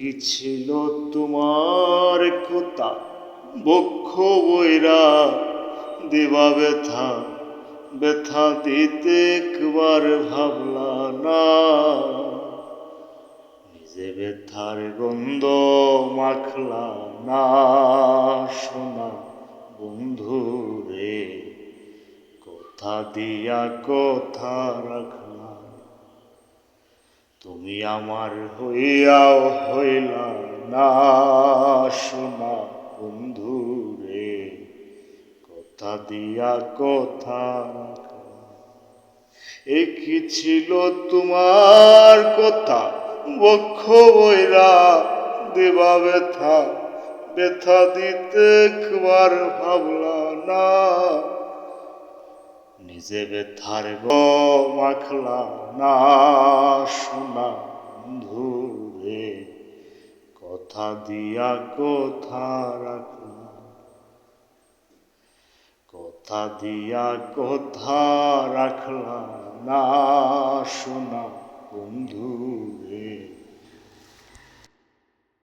কি ছিল তোমার কথা বক্ষ বইরা দিবা ব্যথা ব্যথা দিতে একবার ভাবলা না নিজে ব্যথার গন্ধ মাখলা না শোনা বন্ধু রে কথা দিয়া কথা রাখলা তুমি আমার হইয়াও হইলা না শোনা বন্ধু রে কথা দিয়া কথা রাখলা এ কি ছিল তোমার কথা বক্ষ বইরা দেবা ব্যথা ব্যথা দিতে একবার ভাবলা না নিজে ব্যথার মাখলা না শোনা বন্ধু রে কথা দিয়া কথা রাখলা কথা দিয়া কথা রাখলা না শোনা বন্ধু রে